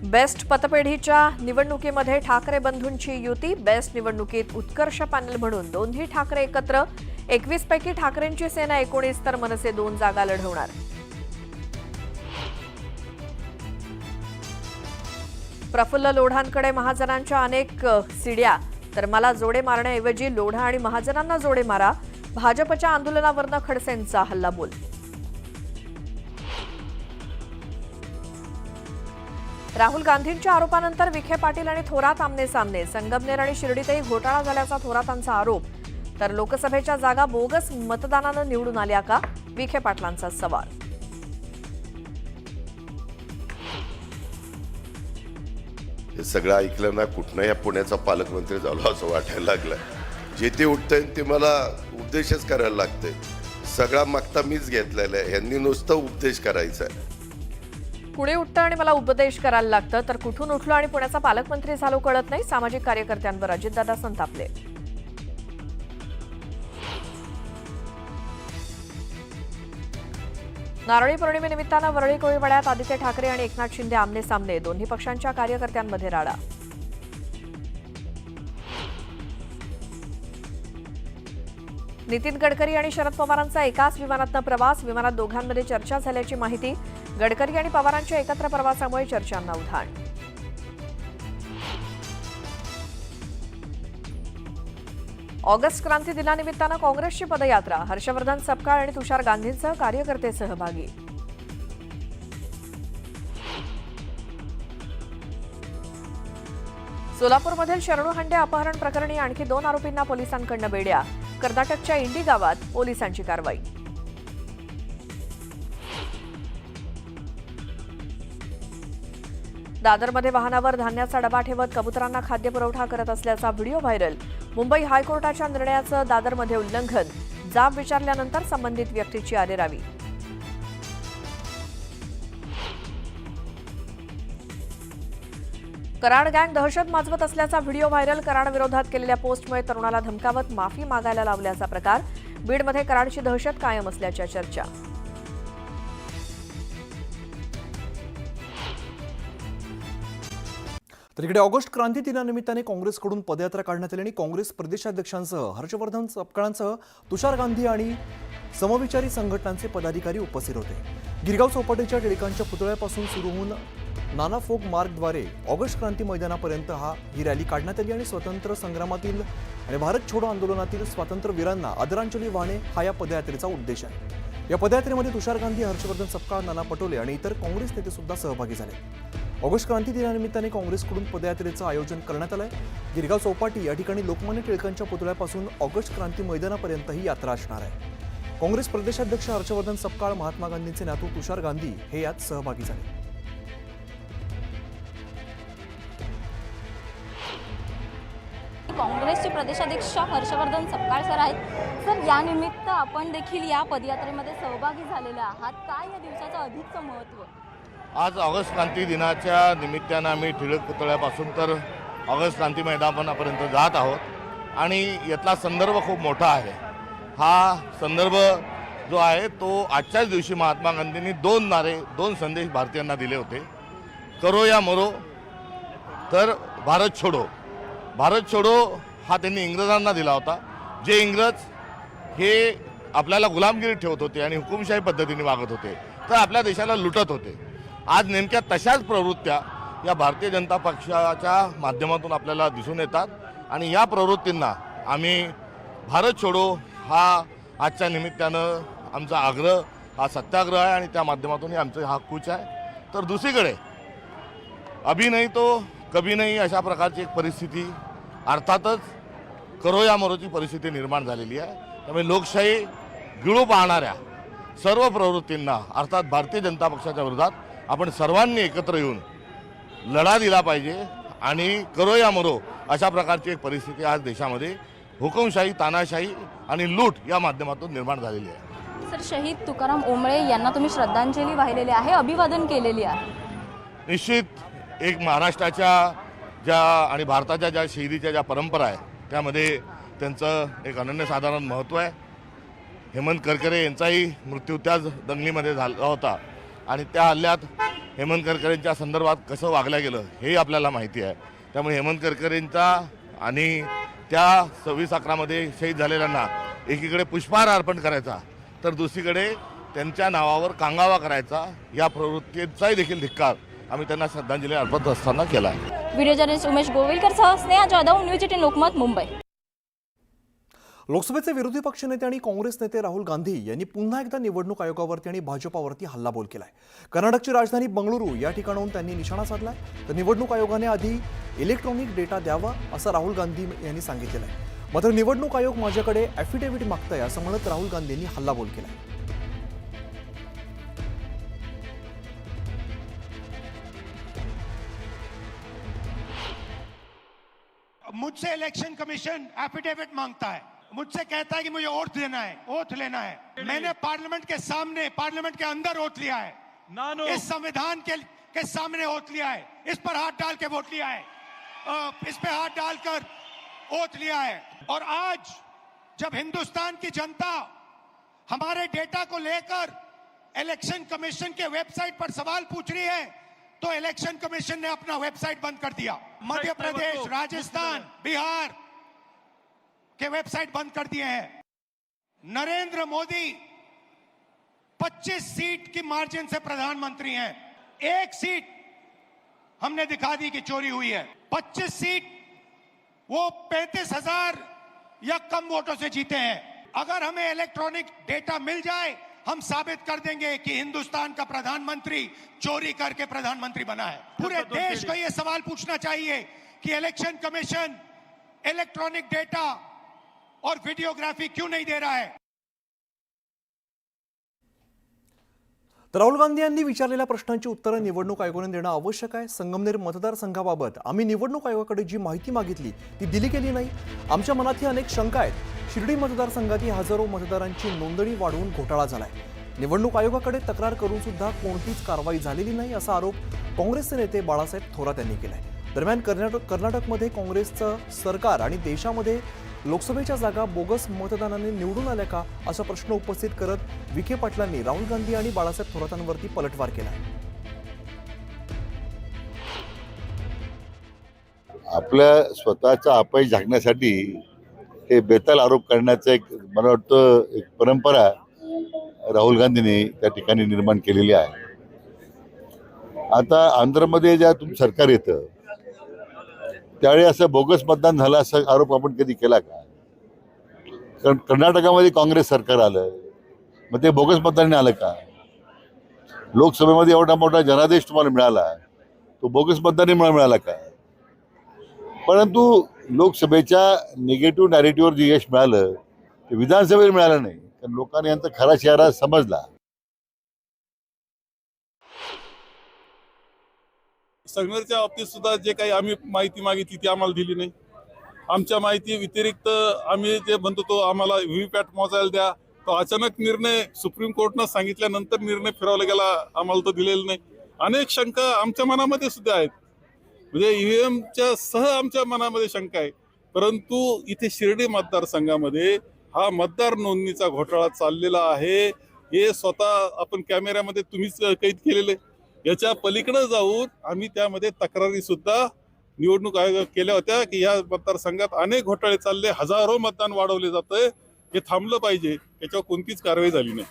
Best पतपेढीच्या निवडणुकीमध्ये ठाकरे बंधूंची युती। Best निवडणुकीत उत्कर्ष पॅनल म्हणून दोन्ही ठाकरे एकत्र। 21 पैकी ठाकरेंची सेना 19 तर मनसे 2 जागा लढवणार। प्रफुल्ल लोढांकडे महाजनांच्या अनेक सिड्या, तर मला जोडे मारण्याऐवजी लोढा आणि महाजनांना जोडे मारा। भाजपच्या आंदोलनावरनं खडसेंचा हल्लाबोल। राहुल गांधींच्या आरोपानंतर विखे पाटील आणि थोरात आमने सामने। संगमनेर आणि शिर्डीतही घोटाळा झाल्याचा थोरातांचा आरोप। तर लोकसभेच्या जागा बोगस मतदानानं निवडून आल्या का, विखे पाटलांचा सवाल। हे सगळं ऐकलं ना कुठनं या पुण्याचा पालकमंत्री झालो असं वाटायला लागलं। जे ते उठतंय ते मला उपदेशच करायला लागतंय। सगळा मागता मीच घेतलेला आहे, यांनी नुसतं उपदेश करायचा आहे। पुढे उठतं आणि मला उपदेश करायला लागतं, तर कुठून उठलो आणि पुण्याचा पालकमंत्री झालो कळत नाही। सामाजिक कार्यकर्त्यांवर अजितदादा संतापले। नारळी पौर्णिमेनिमित्तानं वरळी कोळीवाड्यात आदित्य ठाकरे आणि एकनाथ शिंदे आमने सामने। दोन्ही पक्षांच्या कार्यकर्त्यांमध्ये राडा। नितीन गडकरी आणि शरद पवारांचा एकाच विमानातनं प्रवास। विमानात दोघांमध्ये चर्चा झाल्याची माहिती। गडकरी आणि पवारांच्या एकत्र प्रवासामुळे चर्चांना उधाण। ऑगस्ट क्रांती दिनानिमित्तानं काँग्रेसची पदयात्रा। हर्षवर्धन सपकाळ आणि तुषार गांधींसह कार्यकर्ते सहभागी। सोलापूरमधील शरणू हंडे अपहरण प्रकरणी आणखी 2 आरोपींना पोलिसांकडून बेड्या। कर्नाटकच्या इंडी गावात पोलिसांची कारवाई। दादरमध्ये वाहनावर धान्याचा डबा ठेवत कबुतरांना खाद्यपुरवठा करत असल्याचा व्हिडिओ व्हायरल। मुंबई हायकोर्टाच्या निर्णयाचं दादरमध्ये उल्लंघन। जाब विचारल्यानंतर संबंधित व्यक्तीची अरेरावी। कराड गँग दहशत माजवत असल्याचा व्हिडिओ व्हायरल। कराड विरोधात केलेल्या पोस्टमुळे तरुणाला धमकावत माफी मागायला लावल्याचा प्रकार। बीडमध्ये कराडची दहशत कायम असल्याच्या चर्चा। तर इकडे ऑगस्ट क्रांती दिनानिमित्ताने काँग्रेसकडून पदयात्रा काढण्यात आली आणि काँग्रेस प्रदेशाध्यक्षांसह हर्षवर्धन सपकाळांसह तुषार गांधी आणि समविचारी संघटनांचे पदाधिकारी उपस्थित होते। गिरगाव चौपाटीच्या टिळकांच्या पुतळ्यापासून सुरू होऊन नाना फोक मार्गद्वारे ऑगस्ट क्रांती मैदानापर्यंत ही रॅली काढण्यात आली आणि स्वतंत्र संग्रामातील आणि भारत छोडो आंदोलनातील स्वातंत्र्यवीरांना आदरांजली वाहणे हा या पदयात्रेचा उद्देश आहे। या पदयात्रेमध्ये तुषार गांधी, हर्षवर्धन सपकाळ, नाना पटोले आणि इतर काँग्रेस नेते सुद्धा सहभागी झाले। ऑगस्ट क्रांती दिनानिमित्ताने काँग्रेसकडून पदयात्रेचं आयोजन करण्यात आलंय। गिरगाव चौपाटी या ठिकाणी लोकमान्य टिळकांच्या पुतळ्यापासून ऑगस्ट क्रांती मैदानापर्यंत ही यात्रा असणार आहे। काँग्रेस प्रदेशाध्यक्ष हर्षवर्धन सपकाळ, महात्मा गांधींचे नातू तुषार गांधी हे यात सहभागी झाले। काँग्रेसचे प्रदेशाध्यक्ष हर्षवर्धन सपकाळ सर आहेत। सर, या निमित्त आपण देखील या पदयात्रेमध्ये सहभागी झालेले आहात। काय या दिवसाचं अधिकचं महत्त्व? आज ऑगस्ट क्रांती दिनाच्या निमित्तानं आम्ही टिळक पुतळ्यापासून तर ऑगस्ट क्रांती मैदानापर्यंत जात आहोत आणि यातला संदर्भ खूप मोठा आहे। हा संदर्भ जो आहे तो आजच्याच दिवशी महात्मा गांधींनी 2 संदेश भारतीयांना दिले होते। करो या मरो, तर भारत छोडो। भारत छोडो हा त्यांनी इंग्रजांना दिला होता। जे इंग्रज हे आपल्याला गुलामगिरीत ठेवत होते आणि हुकुमशाही पद्धतीने वागत होते, तर आपल्या देशाला लुटत होते। आज नेमक्या तशाच प्रवृत्त्या या भारतीय जनता पक्षाच्या माध्यमातून आपल्याला दिसून येतात आणि या प्रवृत्तींना आम्ही भारत छोडो हा आजच्या निमित्तानं आमचा आग्रह, हा सत्याग्रह आहे आणि त्या माध्यमातून आमचं हा कूच आहे। तर दुसरीकडे अभी नहीं तो कभी नहीं अशा प्रकारची एक परिस्थिती, अर्थातच करो या मरोची परिस्थिती निर्माण झालेली आहे। त्यामुळे लोकशाही गिळू पाहणाऱ्या सर्व प्रवृत्तींना अर्थात भारतीय जनता पक्षाच्या विरोधात आपण सर्वांनी एकत्र येऊन लढा दिला पाहिजे आणि करो या मरो अशा प्रकारची एक परिस्थिती आज देशामध्ये हुकुमशाही, तानाशाही आणि लूट या माध्यमातून निर्माण झालेली आहे। सर, शहीद तुकाराम ओंबळे यांना तुम्ही श्रद्धांजली वाहिलेली आहे, अभिवादन केलेली आहे। निश्चित एक महाराष्ट्राच्या ज्या आणि भारताच्या ज्या शहीदीच्या ज्या परंपरा आहे त्यामध्ये त्यांचं एक अनन्यसाधारण महत्त्व आहे। हेमंत करकरे यांचाही मृत्यू त्याच दंगलीमध्ये झाला होता आणि त्या हल्ल्यात हेमंत करकरेंच्या संदर्भात कसं वागलं गेलं हे आपल्याला माहिती आहे. त्यामुळे हेमंत करकरेंचा आणि त्या 26/11 शहीद झालेल्यांना एकीकडे पुष्पहार अर्पण करायचा तर दुसरीकडे त्यांच्या नावावर कांगावा करायचा, या प्रवृत्तीचाही देखील धिक्कार आम्ही त्यांना श्रद्धांजली अर्पण असताना केला आहे. व्हिडिओ जर्नलिस्ट उमेश गोविलकरसह स्नेहा जाधव, न्यूज 18 लोकमत, मुंबई. लोकसभेचे विरोधी पक्षनेते आणि काँग्रेस नेते राहुल गांधी यांनी पुन्हा एकदा निवडणूक आयोगावरती आणि भाजपावरती हल्लाबोल केलाय. कर्नाटकची राजधानी बंगळुरू या ठिकाणाहून त्यांनी निशाणा साधलाय. तर निवडणूक आयोगाने आधी इलेक्ट्रॉनिक डेटा द्यावा असं राहुल गांधी यांनी सांगितलेलं आहे. मात्र निवडणूक आयोग माझ्याकडे ॲफिडेव्हिट मागतंय असं म्हणत राहुल गांधी यांनी हल्लाबोल केलाय. मुझसे इलेक्शन कमीशन एफिडेविट मांगता है, मुझसे कहता है कि मुझे ओथ लेना है। मैंने पार्लियामेंट के अंदर ओथ लिया है, इस संविधान के सामने ओथ लिया है, इस पर हाथ डाल के वोट लिया है, इस पे हाथ डालकर ओथ लिया है। और आज जब हिंदुस्तान की जनता हमारे डेटा को लेकर इलेक्शन कमीशन के वेबसाइट पर सवाल पूछ रही है तो इलेक्शन कमीशन ने अपना वेबसाइट बंद कर दिया। मध्य प्रदेश, राजस्थान, बिहार के वेबसाइट बंद कर दिए हैं। नरेंद्र मोदी 25 सीट की मार्जिन से प्रधानमंत्री हैं। एक सीट हमने दिखा दी कि चोरी हुई है। 25 सीट वो 35,000 या कम वोटों से जीते हैं। अगर हमें इलेक्ट्रॉनिक डेटा मिल जाए, हम साबित कर देंगे कि हिंदुस्तान का प्रधानमंत्री चोरी करके प्रधानमंत्री बना है। पूरे देश को यह सवाल पूछना चाहिए कि इलेक्शन कमीशन इलेक्ट्रॉनिक डेटा और वीडियोग्राफी क्यों नहीं दे रहा है। तर राहुल गांधी यांनी विचारलेल्या प्रश्नांची उत्तरं निवडणूक आयोगाने देणं आवश्यक आहे. संगमनेर मतदारसंघाबाबत आम्ही निवडणूक आयोगाकडे जी माहिती मागितली ती दिली गेली नाही. आमच्या मनातही अनेक शंका आहेत. शिर्डी मतदारसंघातही हजारो मतदारांची नोंदणी वाढवून घोटाळा झालाय. निवडणूक आयोगाकडे तक्रार करून सुद्धा कोणतीच कारवाई झालेली नाही असा आरोप काँग्रेसचे नेते बाळासाहेब थोरात यांनी केलाय. दरम्यान कर्नाटकमध्ये काँग्रेसचं सरकार आणि देशामध्ये लोकसभेच्या जागा बोगस मतदानाने निवडून आल्या का असा प्रश्न उपस्थित करत विखे पाटलांनी राहुल गांधी आणि बाळासाहेब थोरातांवरती पलटवार केला. आपल्या स्वतःचा अपयश झाकण्यासाठी हे बेताल आरोप करण्याचं एक मला वाटतं एक परंपरा राहुल गांधींनी त्या ठिकाणी निर्माण केलेली आहे. आता आंध्रमध्ये ज्या तुमचं सरकार येतं त्यावेळी असं बोगस मतदान झालं असा आरोप आपण कधी केला का? कारण कर्नाटकामध्ये काँग्रेस सरकार आलं, मग ते बोगस मतदान आलं का? लोकसभेमध्ये एवढा मोठा जनादेश तुम्हाला मिळाला, तो बोगस मतदानी मिळाला का? परंतु लोकसभेच्या निगेटिव्ह नॅरेटिव्हवर जे यश मिळालं ते विधानसभेला मिळालं नाही, कारण लोकांनी यांचा खरा चेहरा समजला. संगमेरच्या बाबतीत सुद्धा जे काही आम्ही माहिती मागितली ती आम्हाला दिली नाही. आमच्या माहिती व्यतिरिक्त आम्ही जे म्हणतो तो आम्हाला व्हीव्हीपॅट मोजायला द्या, तो अचानक निर्णय सुप्रीम कोर्टनं सांगितल्यानंतर निर्णय फिरवला गेला, आम्हाला तो दिलेला नाही. अनेक शंका आमच्या मनामध्ये सुद्धा आहेत, म्हणजे ईव्हीएमच्या सह आमच्या मनामध्ये शंका आहे. परंतु इथे शिर्डी मतदारसंघामध्ये हा मतदार नोंदणीचा घोटाळा चाललेला आहे हे स्वतः आपण कॅमेऱ्यामध्ये तुम्हीच कैद केलेले. याच्या पलीकडे जाऊन आम्ही त्यामध्ये तक्रारी सुद्धा निवडणूक आयोगात केल्या होत्या की या मतदारसंघात अनेक घोटाळे चालले, हजारो मतदान वाढवले जातंय, हे थांबलं पाहिजे. याच्यावर कोणतीच कारवाई झाली नाही.